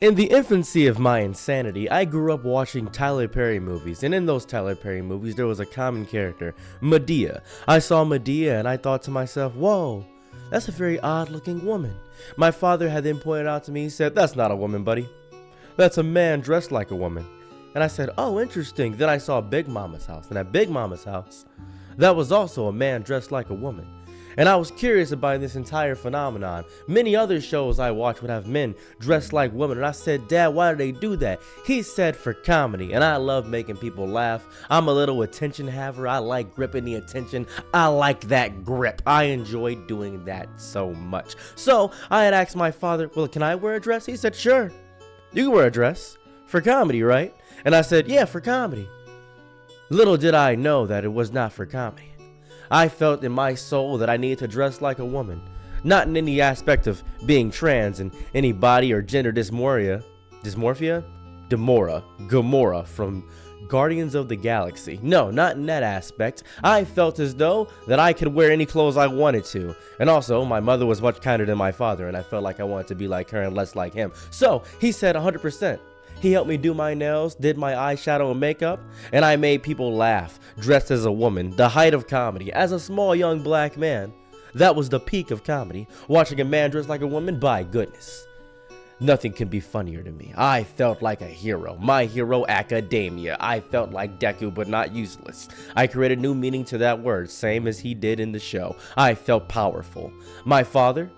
In the infancy of my insanity, I grew up watching Tyler Perry movies, and in those Tyler Perry movies, there was a common character, Medea. I saw Medea and I thought to myself, whoa, that's a very odd-looking woman. My father had then pointed out to me, he said, that's not a woman, buddy. That's a man dressed like a woman. And I said, oh, interesting. Then I saw Big Mama's house, and at Big Mama's house, that was also a man dressed like a woman. And I was curious about this entire phenomenon. Many other shows I watched would have men dressed like women. And I said, Dad, why do they do that? He said for comedy. And I love making people laugh. I'm a little attention haver. I like gripping the attention. I like that grip. I enjoy doing that so much. So I had asked my father, well, can I wear a dress? He said, sure. You can wear a dress. For comedy, right? And I said, yeah, for comedy. Little did I know that it was not for comedy. I felt in my soul that I needed to dress like a woman, not in any aspect of being trans and any body or gender dysmorphia, Gamora from Guardians of the Galaxy. No, not in that aspect. I felt as though that I could wear any clothes I wanted to. And also, my mother was much kinder than my father, and I felt like I wanted to be like her and less like him. So, he said 100%. He helped me do my nails, did my eyeshadow and makeup, and I made people laugh, dressed as a woman, the height of comedy. As a small young black man, that was the peak of comedy. Watching a man dressed like a woman, by goodness. Nothing can be funnier to me. I felt like a hero. My hero, academia. I felt like Deku, but not useless. I created new meaning to that word, same as he did in the show. I felt powerful. My father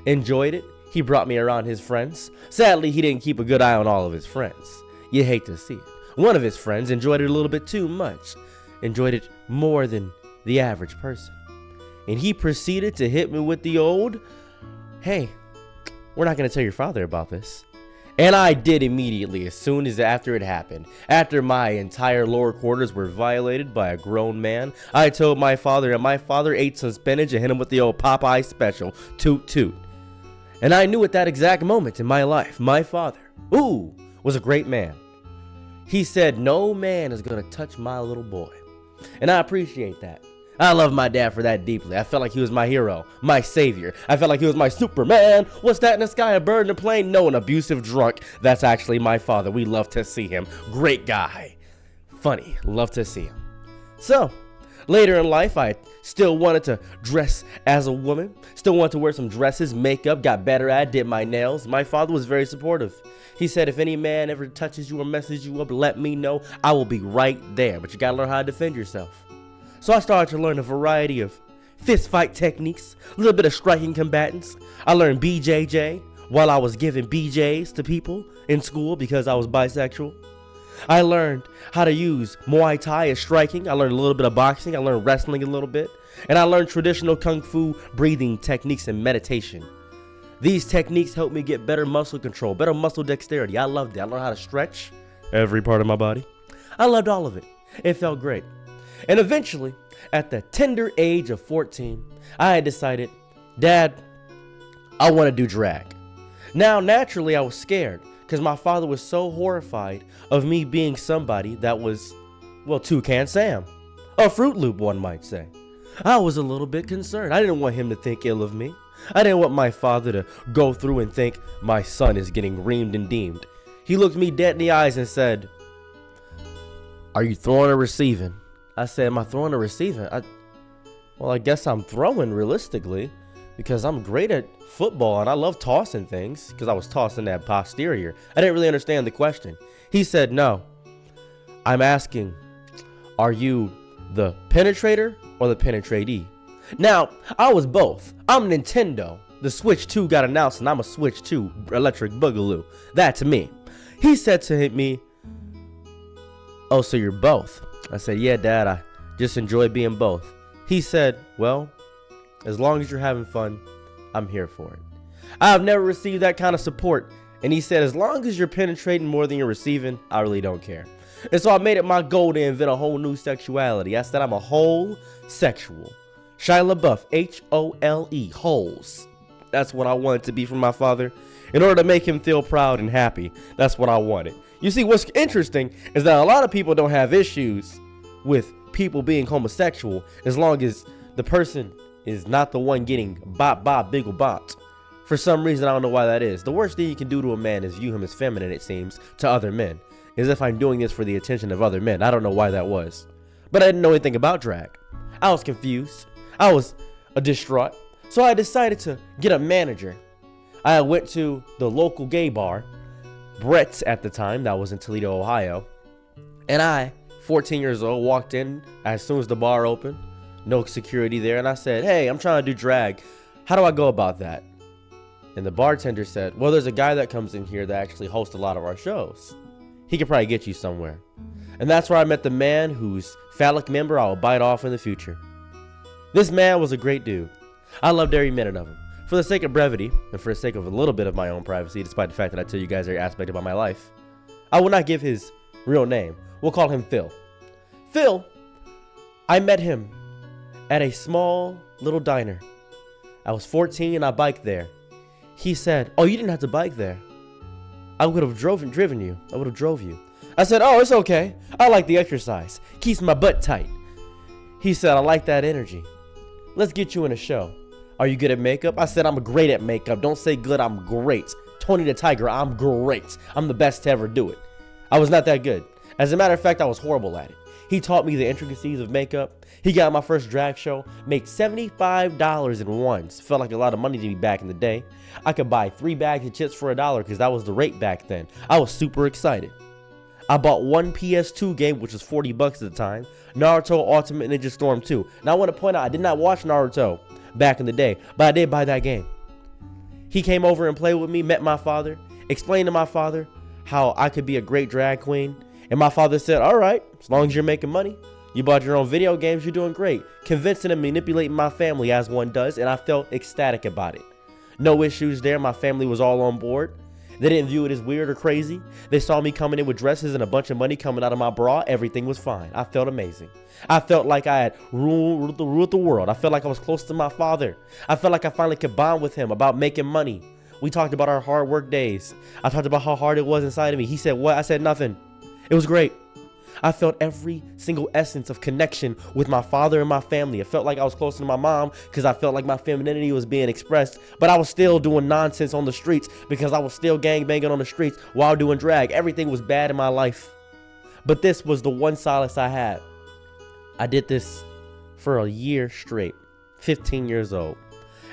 enjoyed it. He brought me around his friends. Sadly, he didn't keep a good eye on all of his friends. You hate to see it. One of his friends enjoyed it a little bit too much. Enjoyed it more than the average person. And he proceeded to hit me with the old, hey, we're not going to tell your father about this. And I did immediately, as soon as after it happened. After my entire lower quarters were violated by a grown man, I told my father, and my father ate some spinach and hit him with the old Popeye special, toot toot. And I knew at that exact moment in my life, my father, was a great man. He said, no man is going to touch my little boy. And I appreciate that. I love my dad for that deeply. I felt like he was my hero, my savior. I felt like he was my Superman. What's that in the sky, a bird in a plane? No, an abusive drunk. That's actually my father. We love to see him. Great guy. Funny. Love to see him. So, later in life, I still wanted to dress as a woman, still wanted to wear some dresses, makeup, got better at it, did my nails. My father was very supportive. He said, if any man ever touches you or messes you up, let me know. I will be right there, but you gotta learn how to defend yourself. So I started to learn a variety of fist fight techniques, a little bit of striking combatants. I learned BJJ while I was giving BJs to people in school because I was bisexual. I learned how to use Muay Thai as striking. I learned a little bit of boxing. I learned wrestling a little bit. And I learned traditional Kung Fu breathing techniques and meditation. These techniques helped me get better muscle control, better muscle dexterity. I loved it. I learned how to stretch every part of my body. I loved all of it. It felt great. And eventually, at the tender age of 14, I had decided, Dad, I want to do drag. Now, naturally, I was scared, because my father was so horrified of me being somebody that was, well, Toucan Sam. A Fruit Loop, one might say. I was a little bit concerned. I didn't want him to think ill of me. I didn't want my father to go through and think my son is getting reamed and deemed. He looked me dead in the eyes and said, are you throwing or receiving? I said, am I throwing or receiving? I guess I'm throwing realistically, because I'm great at football and I love tossing things, because I was tossing that posterior. I didn't really understand the question. He said, no, I'm asking, are you the penetrator or the penetratee? Now, I was both. I'm Nintendo. The Switch 2 got announced and I'm a Switch 2 electric boogaloo. That's me. He said to me, oh, so you're both? I said, yeah, Dad, I just enjoy being both. He said, well, as long as you're having fun, I'm here for it. I have never received that kind of support. And he said, as long as you're penetrating more than you're receiving, I really don't care. And so I made it my goal to invent a whole new sexuality. I said I'm a whole sexual. Shia LaBeouf, H-O-L-E, holes. That's what I wanted to be from my father. In order to make him feel proud and happy, that's what I wanted. You see, what's interesting is that a lot of people don't have issues with people being homosexual as long as the person is not the one getting bop bop biggle bopped. For some reason, I don't know why that is. The worst thing you can do to a man is view him as feminine, it seems, to other men. As if I'm doing this for the attention of other men. I don't know why that was. But I didn't know anything about drag. I was confused. I was distraught. So I decided to get a manager. I went to the local gay bar, Brett's at the time, that was in Toledo, Ohio. And I, 14 years old, walked in as soon as the bar opened. No security there. And I said, hey, I'm trying to do drag. How do I go about that? And the bartender said, well, there's a guy that comes in here that actually hosts a lot of our shows. He could probably get you somewhere. And that's where I met the man whose phallic member I will bite off in the future. This man was a great dude. I loved every minute of him. For the sake of brevity, and for the sake of a little bit of my own privacy, despite the fact that I tell you guys every aspect about my life, I will not give his real name. We'll call him Phil. Phil, I met him at a small little diner. I was 14 and I biked there. He said, oh, you didn't have to bike there. I would have driven you. I would have drove you. I said, oh, it's okay. I like the exercise. Keeps my butt tight. He said, I like that energy. Let's get you in a show. Are you good at makeup? I said, I'm great at makeup. Don't say good, I'm great. Tony the Tiger, I'm great. I'm the best to ever do it. I was not that good. As a matter of fact, I was horrible at it. He taught me the intricacies of makeup. He got my first drag show, made $75 in ones. Felt like a lot of money to me back in the day. I could buy 3 bags of chips for $1 because that was the rate back then. I was super excited. I bought one PS2 game, which was $40 at the time, Naruto Ultimate Ninja Storm 2. Now I want to point out, I did not watch Naruto back in the day, but I did buy that game. He came over and played with me, met my father, explained to my father how I could be a great drag queen. And my father said, all right, as long as you're making money, you bought your own video games, you're doing great. Convincing and manipulating my family as one does, and I felt ecstatic about it. No issues there, my family was all on board. They didn't view it as weird or crazy. They saw me coming in with dresses and a bunch of money coming out of my bra. Everything was fine. I felt amazing. I felt like I had ruled the world. I felt like I was close to my father. I felt like I finally could bond with him about making money. We talked about our hard work days. I talked about how hard it was inside of me. He said, what? I said, nothing. It was great. I felt every single essence of connection with my father and my family. It felt like I was closer to my mom because I felt like my femininity was being expressed, but I was still doing nonsense on the streets because I was still gangbanging on the streets while doing drag. Everything was bad in my life, but this was the one solace I had. I did this for a year straight, 15 years old.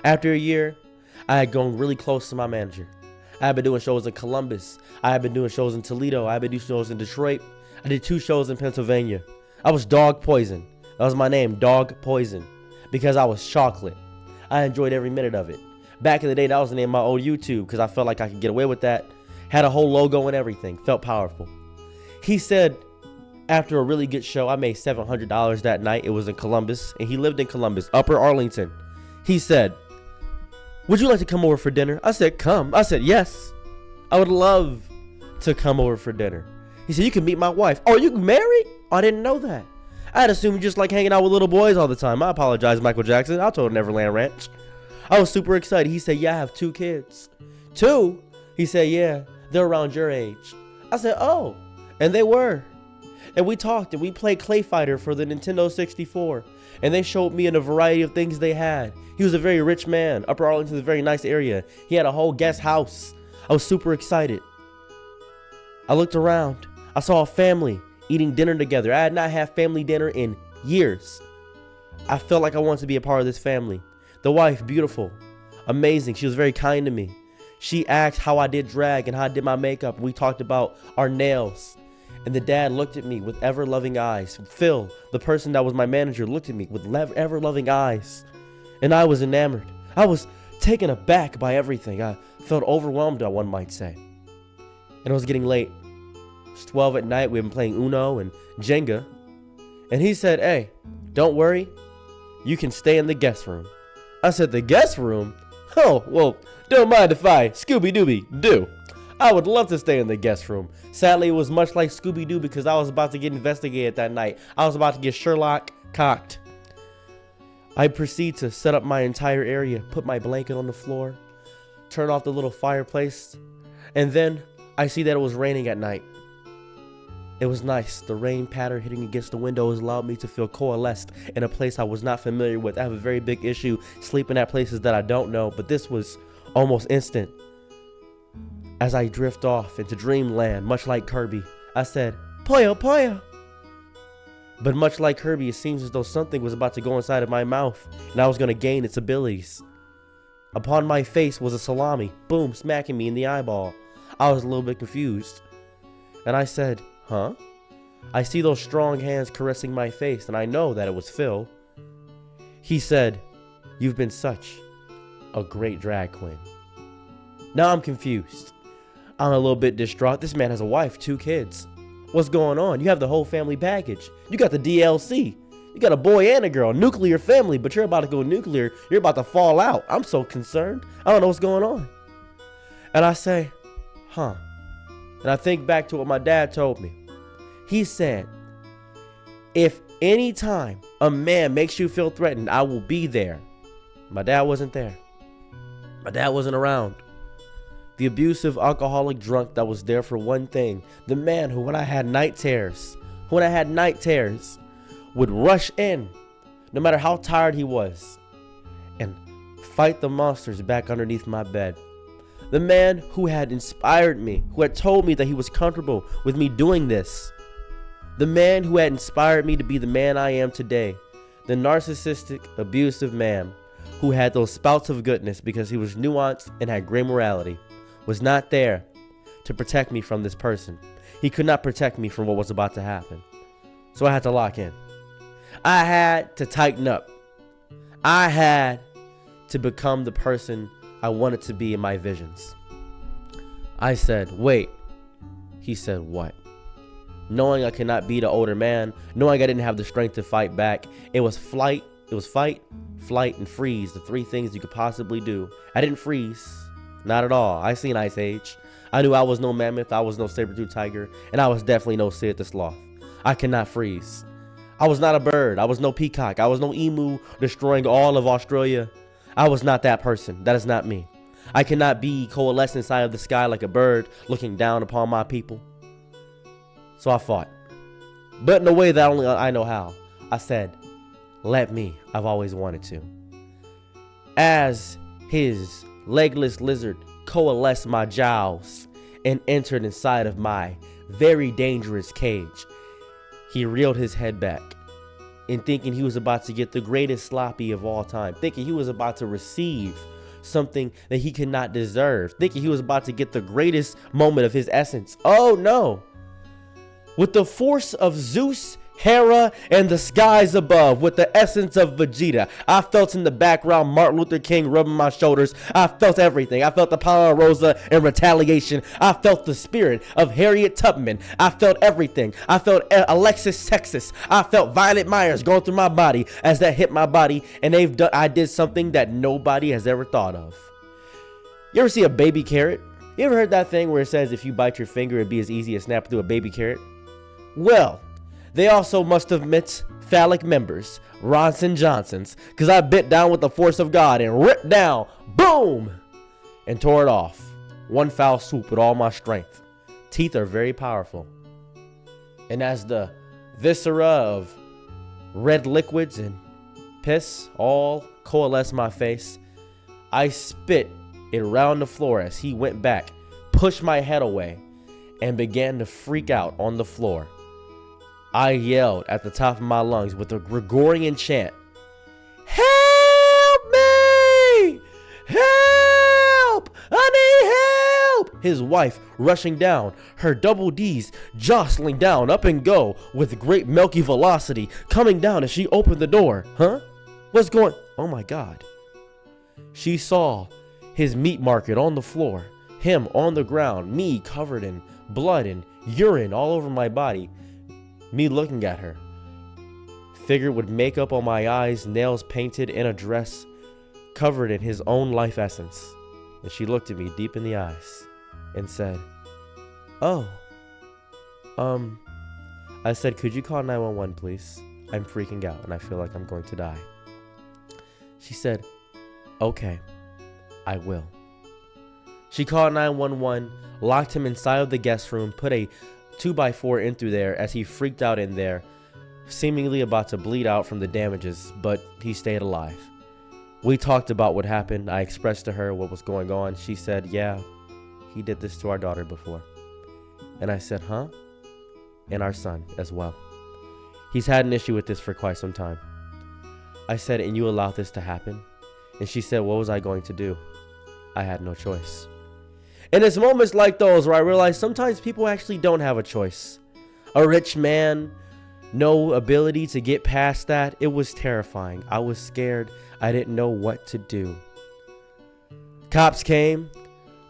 After a year, I had grown really close to my manager. I had been doing shows in Columbus. I had been doing shows in Toledo. I had been doing shows in Detroit. I did 2 shows in Pennsylvania. I was Dog Poison. That was my name, Dog Poison, because I was chocolate. I enjoyed every minute of it. Back in the day, that was the name of my old YouTube because I felt like I could get away with that. Had a whole logo and everything. Felt powerful. He said, after a really good show, I made $700 that night. It was in Columbus, and he lived in Columbus, Upper Arlington. He said, would you like to come over for dinner? I said, come. I said, yes. I would love to come over for dinner. He said, you can meet my wife. Oh, you married? Oh, I didn't know that. I'd assume you just like hanging out with little boys all the time. I apologize, Michael Jackson. I told Neverland Ranch. I was super excited. He said, yeah, I have 2 kids. 2? He said, yeah, they're around your age. I said, oh, and they were. And we talked and we played Clay Fighter for the Nintendo 64. And they showed me in a variety of things they had. He was a very rich man. Upper Arlington is a very nice area. He had a whole guest house. I was super excited. I looked around. I saw a family eating dinner together. I had not had family dinner in years. I felt like I wanted to be a part of this family. The wife, beautiful, amazing. She was very kind to me. She asked how I did drag and how I did my makeup. We talked about our nails. And the dad looked at me with ever-loving eyes. Phil, the person that was my manager, looked at me with ever-loving eyes. And I was enamored. I was taken aback by everything. I felt overwhelmed, one might say. And it was getting late. It was 12 at night. We had been playing Uno and Jenga. And he said, hey, don't worry. You can stay in the guest room. I said, the guest room? Oh, well, don't mind if I Scooby-Dooby do. I would love to stay in the guest room. Sadly, it was much like Scooby-Doo because I was about to get investigated that night. I was about to get Sherlock cocked. I proceed to set up my entire area, put my blanket on the floor, turn off the little fireplace, and then I see that it was raining at night. It was nice. The rain patter hitting against the windows allowed me to feel coalesced in a place I was not familiar with. I have a very big issue sleeping at places that I don't know, but this was Almost instant, as I drift off into dreamland, much like Kirby, I said, "Poyo, poyo." But much like Kirby, it seems as though something was about to go inside of my mouth, and I was going to gain its abilities. Upon my face was a salami, boom, smacking me in the eyeball. I was a little bit confused. And I said, "Huh?" I see those strong hands caressing my face, and I know that it was Phil. He said, "You've been such a great drag queen." Now I'm confused. I'm a little bit distraught. This man has a wife, 2 kids. What's going on? You have the whole family package. You got the DLC. You got a boy and a girl, nuclear family, but you're about to go nuclear. You're about to fall out. I'm so concerned. I don't know what's going on. And I say, huh. And I think back to what my dad told me. He said, if any time a man makes you feel threatened, I will be there. My dad wasn't there. My dad wasn't around. The abusive alcoholic drunk that was there for one thing. The man who, when I had night terrors, would rush in, no matter how tired he was, and fight the monsters back underneath my bed. The man who had inspired me, who had told me that he was comfortable with me doing this. The man who had inspired me to be the man I am today. The narcissistic, abusive man who had those spouts of goodness because he was nuanced and had great morality, was not there to protect me from this person. He could not protect me from what was about to happen. So I had to lock in. I had to tighten up. I had to become the person I wanted to be in my visions. I said, wait. He said, what? Knowing I could not be the older man, knowing I didn't have the strength to fight back, it was fight, flight, and freeze, the 3 things you could possibly do. I didn't freeze. Not at all. I seen Ice Age. I knew I was no mammoth, I was no saber-tooth tiger, and I was definitely no Sid the Sloth. I cannot freeze. I was not a bird. I was no peacock. I was no emu destroying all of Australia. I was not that person. That is not me. I cannot be coalesced inside of the sky like a bird looking down upon my people. So I fought. But in a way that only I know how. I said, let me. I've always wanted to. As his legless lizard coalesced my jowls and entered inside of my very dangerous cage, he reeled his head back and thinking he was about to get the greatest sloppy of all time, thinking he was about to receive something that he could not deserve, thinking he was about to get the greatest moment of his essence. Oh no. With the force of Zeus, Hera, and the skies above, with the essence of Vegeta, I felt in the background Martin Luther King rubbing my shoulders. I felt everything. I felt the power of Rosa in retaliation. I felt the spirit of Harriet Tubman. I felt everything. I felt Alexis Texas. I felt Violet Myers going through my body as that hit my body, and I did something that nobody has ever thought of. You ever see a baby carrot? You ever heard that thing where it says if you bite your finger it'd be as easy as snapping through a baby carrot? Well, they also must have meant phallic members, Ronson Johnsons, because I bit down with the force of God and ripped down, boom, and tore it off. One foul swoop with all my strength. Teeth are very powerful. And as the viscera of red liquids and piss all coalesced my face, I spit it around the floor as he went back, pushed my head away, and began to freak out on the floor. I yelled at the top of my lungs with a Gregorian chant, "Help me! Help! I need help!" His wife rushing down, her double D's jostling down up and go with great milky velocity, coming down as she opened the door. Huh? What's going? Oh my God. She saw his meat market on the floor, him on the ground, me covered in blood and urine all over my body. Me looking at her, figured with makeup on my eyes, nails painted, in a dress, covered in his own life essence. And she looked at me deep in the eyes and said, "Oh, I said, could you call 911, please? I'm freaking out and I feel like I'm going to die." She said, "Okay, I will." She called 911, locked him inside of the guest room, put a 2x4 in through there as he freaked out in there, seemingly about to bleed out from the damages, but he stayed alive. We talked about what happened. I expressed to her what was going on. She said, yeah, he did this to our daughter before. And I said, huh? And our son as well. He's had an issue with this for quite some time. I said, and you allowed this to happen? And she said, what was I going to do? I had no choice. And it's moments like those where I realize sometimes people actually don't have a choice. A rich man, no ability to get past that. It was terrifying. I was scared. I didn't know what to do. Cops came.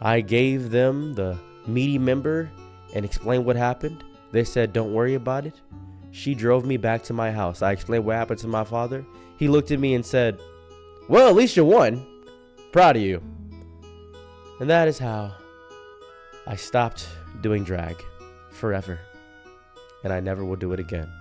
I gave them the meaty member and explained what happened. They said, don't worry about it. She drove me back to my house. I explained what happened to my father. He looked at me and said, well, at least you won. Proud of you. And that is how I stopped doing drag forever. And I never will do it again.